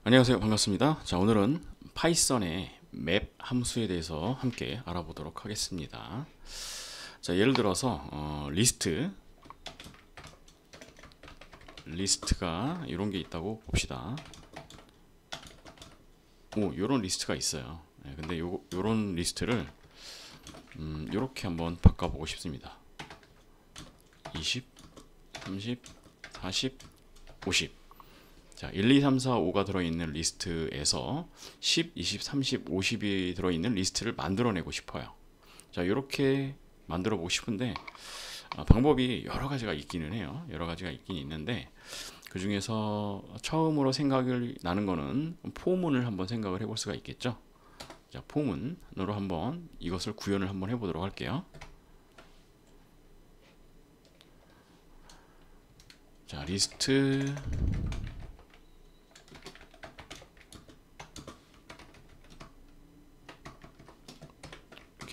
안녕하세요. 반갑습니다. 자, 오늘은 파이썬의 맵 함수에 대해서 함께 알아보도록 하겠습니다. 자, 예를 들어서 리스트가 이런 게 있다고 봅시다. 요런 리스트가 있어요. 근데 요런 리스트를 요렇게 한번 바꿔보고 싶습니다. 20, 30, 40, 50. 자, 1, 2, 3, 4, 5가 들어있는 리스트에서 10, 20, 30, 50이 들어있는 리스트를 만들어내고 싶어요. 자, 이렇게 만들어 보고 싶은데 방법이 여러 가지가 있기는 해요. 여러 가지가 있긴 있는데 그 중에서 처음으로 생각이 나는 거는 포문을 한번 생각을 해볼 수가 있겠죠. 자, 포문으로 한번 이것을 구현을 한번 해보도록 할게요. 자, 리스트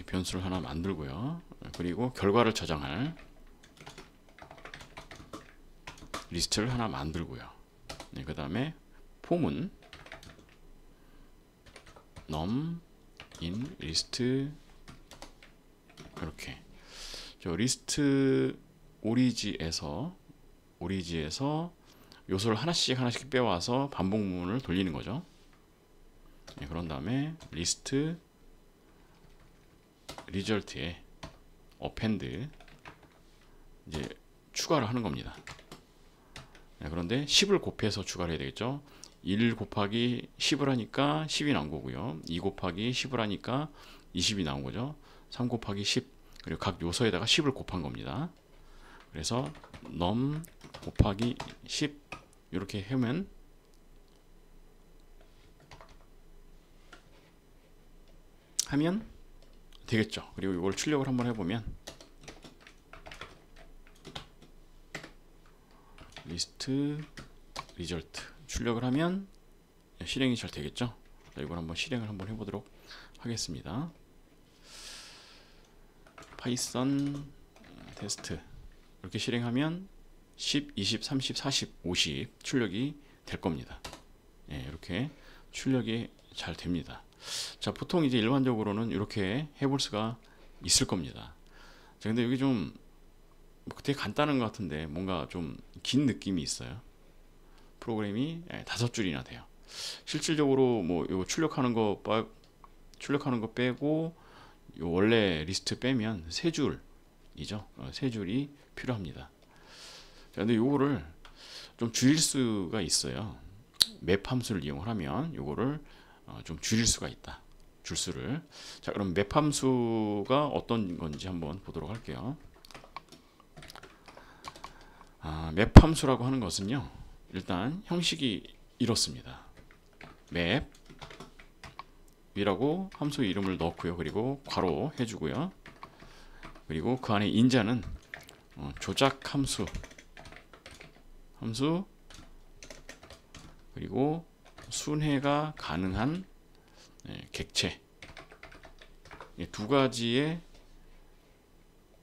변수를 하나 만들고요. 그리고 결과를 저장할 리스트를 하나 만들고요. 그 다음에 포문 num in 리스트 이렇게 저 리스트 오리지에서 요소를 하나씩 빼와서 반복문을 돌리는 거죠. 그런 다음에 리스트 리절트에 append 이제 추가를 하는 겁니다. 그런데 10을 곱해서 추가를 해야 되겠죠. 1 곱하기 10을 하니까 10이 나온 거고요. 2 곱하기 10을 하니까 20이 나온 거죠. 3 곱하기 10 그리고 각 요소에다가 10을 곱한 겁니다. 그래서 num 곱하기 10 이렇게 하면 되겠죠. 그리고 이걸 출력을 한번 해보면 리스트 리절트 출력을 하면 실행이 잘 되겠죠. 자, 이걸 한번 실행을 한번 해보도록 하겠습니다. 파이썬 테스트 이렇게 실행하면 10, 20, 30, 40, 50 출력이 될 겁니다. 이렇게 출력이 잘 됩니다. 자, 보통 이제 일반적으로는 이렇게 해볼 수가 있을 겁니다. 자, 근데 여기 좀 되게 간단한 것 같은데 뭔가 좀 긴 느낌이 있어요. 프로그램이 5줄이나 돼요. 실질적으로 뭐 요 출력하는 거 빼고 요 원래 리스트 빼면 3줄이죠. 3줄이 필요합니다. 자, 근데 요거를 좀 줄일 수가 있어요. 맵 함수를 이용을 하면 요거를 좀 줄일 수가 있다. 줄수를. 자, 그럼 맵 함수가 어떤 건지 한번 보도록 할게요. 맵 함수라고 하는 것은요. 일단 형식이 이렇습니다. 맵이라고 함수 이름을 넣고요. 그리고 괄호 해주고요. 그리고 그 안에 인자는 조작 함수 그리고 순회가 가능한 객체 두 가지의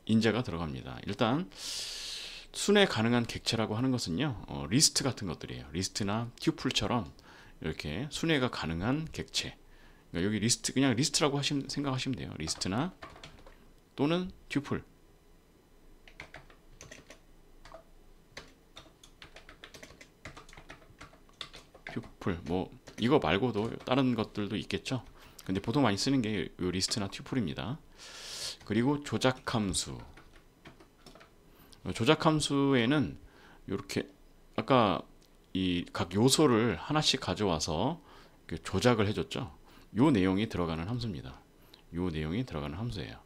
인자가 들어갑니다. 일단 순회 가능한 객체라고 하는 것은요, 리스트 같은 것들이에요. 리스트나 튜플처럼 이렇게 순회가 가능한 객체. 그러니까 여기 리스트 그냥 리스트라고 생각하시면 돼요. 리스트나 또는 튜플. 뭐 이거 말고도 다른 것들도 있겠죠. 근데 보통 많이 쓰는 게 요 리스트나 튜플입니다. 그리고 조작 함수. 조작 함수에는 이렇게 아까 이 각 요소를 하나씩 가져와서 조작을 해줬죠. 요 내용이 들어가는 함수입니다. 요 내용이 들어가는 함수예요.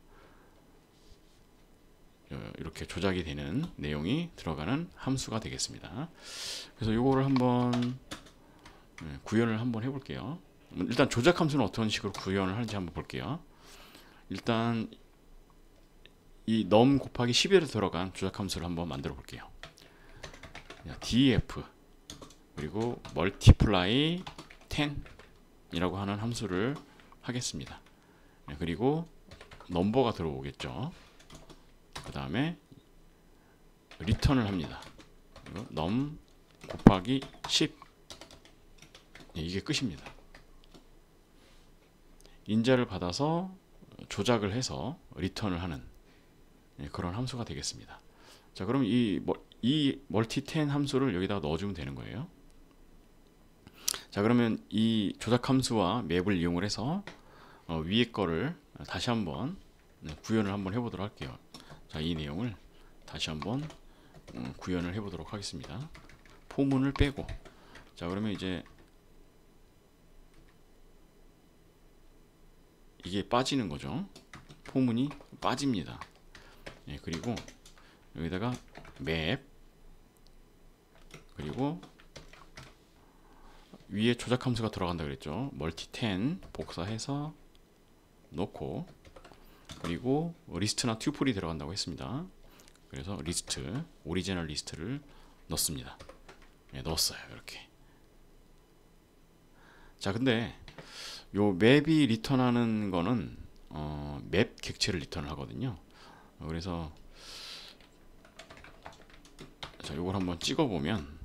이렇게 조작이 되는 내용이 들어가는 함수가 되겠습니다. 그래서 요거를 한번 구현을 한번 해볼게요. 일단 조작 함수는 어떤 식으로 구현을 하는지 한번 볼게요. 일단 이 num 곱하기 11에 들어간 조작 함수를 한번 만들어 볼게요. def 그리고 multiply 10 이라고 하는 함수를 하겠습니다. 그리고 넘버가 들어오겠죠. 그 다음에 리턴을 합니다. num 곱하기 10 이게 끝입니다. 인자를 받아서 조작을 해서 리턴을 하는 그런 함수가 되겠습니다. 자, 그럼 이 멀티10 함수를 여기다가 넣어주면 되는 거예요. 자, 그러면 이 조작 함수와 맵을 이용을 해서 위에 거를 다시 한번 구현을 한번 해보도록 할게요. 자, 이 내용을 다시 한번 구현을 해보도록 하겠습니다. 포문을 빼고, 자, 그러면 이제 이게 빠지는 거죠. 포문이 빠집니다. 그리고 여기다가 맵, 그리고 위에 조작 함수가 들어간다 그랬죠. 멀티10 복사해서 놓고, 그리고 리스트나 튜플이 들어간다고 했습니다. 그래서 리스트, 오리지널 리스트를 넣습니다. 넣었어요. 이렇게. 자, 근데 요 맵이 리턴하는 거는 맵 객체를 리턴을 하거든요. 그래서 자, 요걸 한번 찍어보면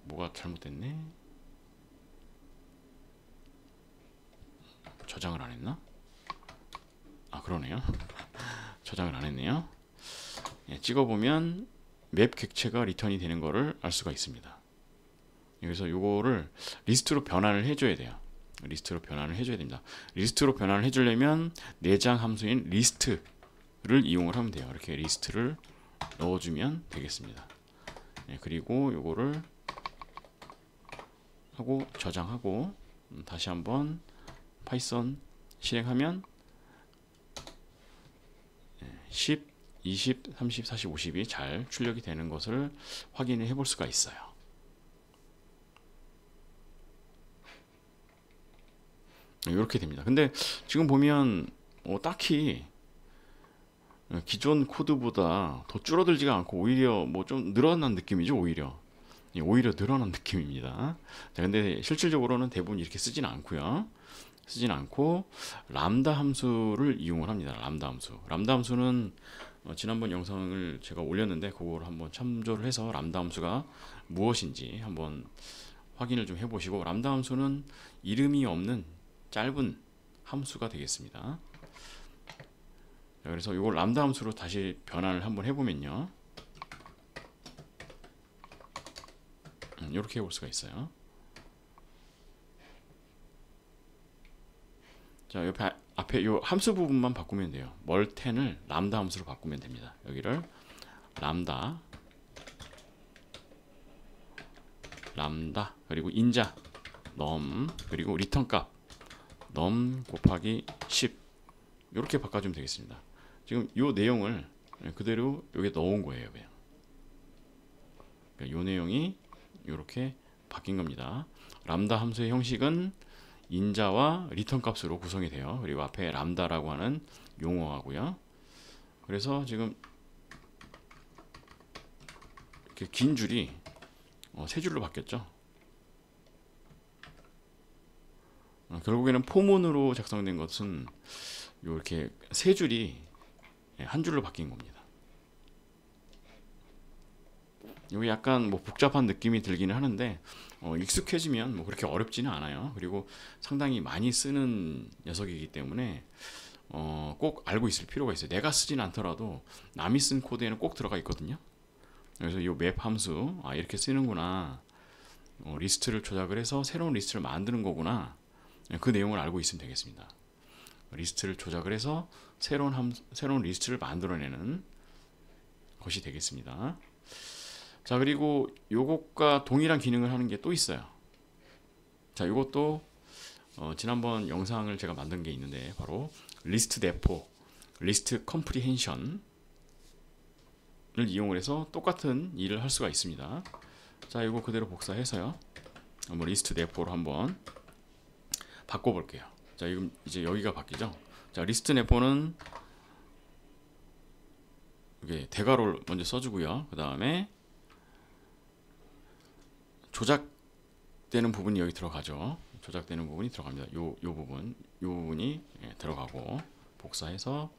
뭐가 잘못됐네. 저장을 안 했나? 그러네요. 저장을 안 했네요. 찍어보면 맵 객체가 리턴이 되는 거를 알 수가 있습니다. 여기서 요거를 리스트로 변환을 해줘야 돼요. 리스트로 변환을 해줘야 됩니다. 리스트로 변환을 해주려면 내장 함수인 리스트를 이용을 하면 돼요. 이렇게 리스트를 넣어주면 되겠습니다. 그리고 요거를 하고 저장하고 다시 한번 파이썬 실행하면 10, 20, 30, 40, 50이 잘 출력이 되는 것을 확인을 해볼 수가 있어요. 이렇게 됩니다. 근데 지금 보면 딱히 기존 코드보다 더 줄어들지가 않고 오히려 뭐 좀 늘어난 느낌이죠. 오히려 늘어난 느낌입니다. 자, 근데 실질적으로는 대부분 이렇게 쓰지는 않고요. 쓰진 않고 람다 함수를 이용을 합니다. 람다 함수는 지난번 영상을 제가 올렸는데 그걸 한번 참조를 해서 람다 함수가 무엇인지 한번 확인을 좀 해보시고, 람다 함수는 이름이 없는 짧은 함수가 되겠습니다. 자, 그래서 이걸 람다 함수로 다시 변환을 한번 해보면요, 이렇게 해볼 수가 있어요. 자, 옆에 앞에 요 함수 부분만 바꾸면 돼요. 멀10을 람다 함수로 바꾸면 됩니다. 여기를 람다 그리고 인자 num 그리고 리턴 값 num 곱하기 10 이렇게 바꿔주면 되겠습니다. 지금 요 내용을 그대로 여기에 넣은 거예요. 그냥. 그러니까 요 내용이 이렇게 바뀐 겁니다. 람다 함수의 형식은 인자와 리턴 값으로 구성이 돼요. 그리고 앞에 람다라고 하는 용어하고요. 그래서 지금 이렇게 긴 줄이 세 줄로 바뀌었죠. 결국에는 포문으로 작성된 것은 이렇게 세 줄이 한 줄로 바뀐 겁니다. 여기 약간 뭐 복잡한 느낌이 들기는 하는데 익숙해지면 뭐 그렇게 어렵지는 않아요. 그리고 상당히 많이 쓰는 녀석이기 때문에 꼭 알고 있을 필요가 있어요. 내가 쓰진 않더라도 남이 쓴 코드에는 꼭 들어가 있거든요. 그래서 이 맵 함수 이렇게 쓰는구나, 리스트를 조작을 해서 새로운 리스트를 만드는 거구나, 그 내용을 알고 있으면 되겠습니다. 리스트를 조작을 해서 새로운 리스트를 만들어내는 것이 되겠습니다. 자, 그리고 요것과 동일한 기능을 하는 게 또 있어요. 자, 요것도 지난번 영상을 제가 만든 게 있는데 바로 리스트 대포, 리스트 컴프리헨션을 이용을 해서 똑같은 일을 할 수가 있습니다. 자, 이거 그대로 복사해서요, 한번 리스트 대포로 한번 바꿔볼게요. 자, 이제 여기가 바뀌죠. 자, 리스트 대포는 이게 대괄호를 먼저 써주고요. 그 다음에 조작되는 부분이 여기 들어가죠. 조작되는 부분이 들어갑니다. 요 부분이 들어가고 복사해서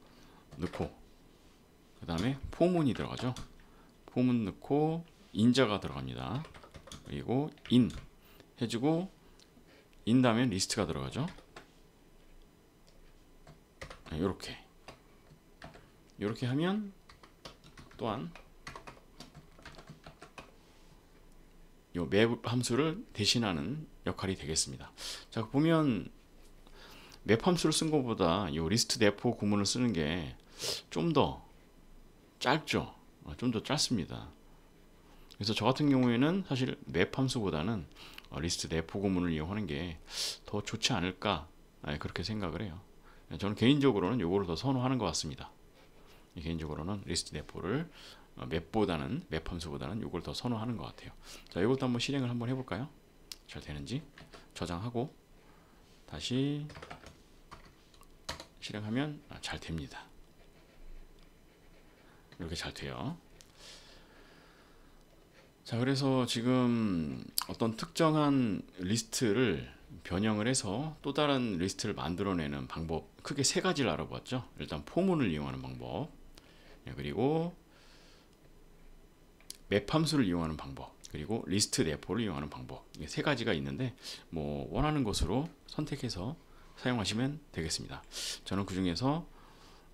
넣고 그 다음에 포문이 들어가죠. 포문 넣고 인자가 들어갑니다. 그리고 인 해주고 인 다음에 리스트가 들어가죠. 이렇게 하면 또한 이 맵 함수를 대신하는 역할이 되겠습니다. 자, 보면 맵 함수를 쓴 것보다 이 리스트 대포 구문을 쓰는 게 좀 더 짧죠. 좀 더 짧습니다. 그래서 저 같은 경우에는 사실 맵 함수보다는 리스트 대포 구문을 이용하는 게 더 좋지 않을까 그렇게 생각을 해요. 저는 개인적으로는 이거를 더 선호하는 것 같습니다. 개인적으로는 리스트 대포를 맵 함수보다는 이걸 더 선호하는 것 같아요. 자, 이것도 한번 실행을 한번 해볼까요? 잘 되는지 저장하고 다시 실행하면 잘 됩니다. 이렇게 잘 돼요. 자, 그래서 지금 어떤 특정한 리스트를 변형을 해서 또 다른 리스트를 만들어내는 방법, 크게 세 가지를 알아보았죠. 일단 포문을 이용하는 방법, 그리고 맵 함수를 이용하는 방법, 그리고 리스트 대포를 이용하는 방법, 이게 세 가지가 있는데 뭐 원하는 것으로 선택해서 사용하시면 되겠습니다. 저는 그 중에서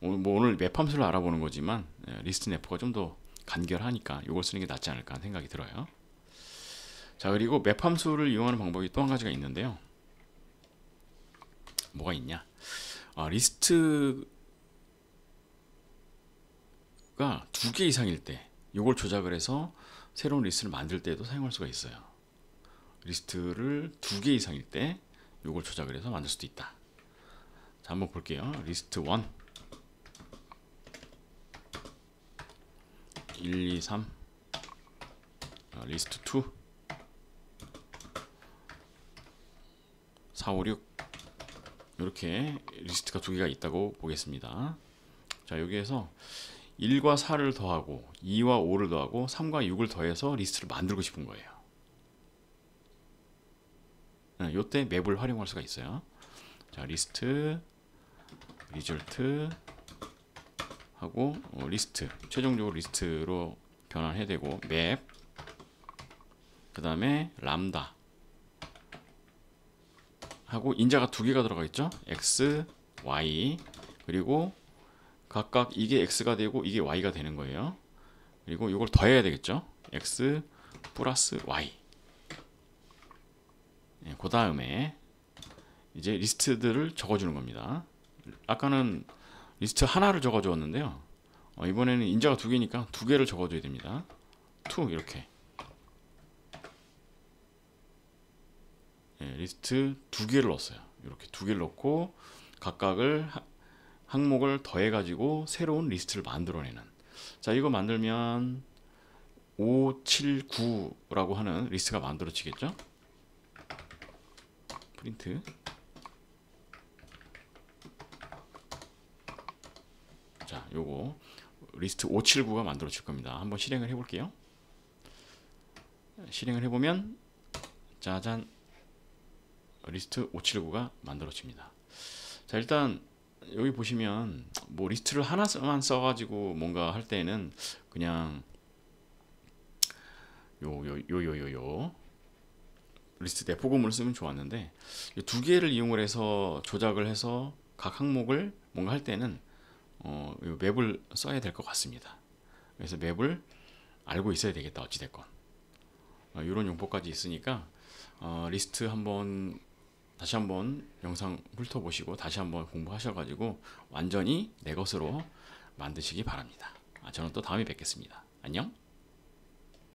오늘 맵 함수를 알아보는 거지만 리스트 대포가 좀 더 간결하니까 이걸 쓰는 게 낫지 않을까 하는 생각이 들어요. 자, 그리고 맵 함수를 이용하는 방법이 또 한 가지가 있는데요. 뭐가 있냐? 리스트가 2개 이상일 때 이걸 조작을 해서 새로운 리스트를 만들 때도 사용할 수가 있어요. 리스트를 2개 이상일 때 이걸 조작을 해서 만들 수도 있다. 자, 한번 볼게요. 리스트 1 1, 2, 3 리스트 2 4, 5, 6 이렇게 리스트가 2개가 있다고 보겠습니다. 자, 여기에서 1과 4를 더하고 2와 5를 더하고 3과 6을 더해서 리스트를 만들고 싶은 거예요. 이때 맵을 활용할 수가 있어요. 자, 리스트 리절트 하고 리스트 최종적으로 리스트로 변환해야 되고 맵 그 다음에 람다 하고 인자가 2개가 들어가 있죠. x, y 그리고 각각 이게 x가 되고 이게 y가 되는 거예요. 그리고 이걸 더해야 되겠죠. x 플러스 y. 그 다음에 이제 리스트들을 적어주는 겁니다. 아까는 리스트 하나를 적어주었는데요. 이번에는 인자가 2개니까 2개를 적어줘야 됩니다. 2 이렇게. 리스트 2개를 넣었어요. 이렇게 2개를 넣고 각각을 항목을 더해가지고 새로운 리스트를 만들어내는. 자, 이거 만들면 5, 7, 9라고 하는 리스트가 만들어지겠죠. 프린트. 자, 요거 리스트 579가 만들어질 겁니다. 한번 실행을 해볼게요. 실행을 해보면 짜잔 리스트 579가 만들어집니다. 자, 일단 여기 보시면 뭐 리스트를 하나만 써가지고 뭔가 할 때는 그냥 요 리스트 대포구문을 쓰면 좋았는데 2개를 이용을 해서 조작을 해서 각 항목을 뭔가 할 때는 맵을 써야 될 것 같습니다. 그래서 맵을 알고 있어야 되겠다. 어찌됐건 이런 용법까지 있으니까 리스트 다시 한번 영상 훑어보시고 다시 한번 공부하셔가지고 완전히 내 것으로 만드시기 바랍니다. 저는 또 다음에 뵙겠습니다. 안녕.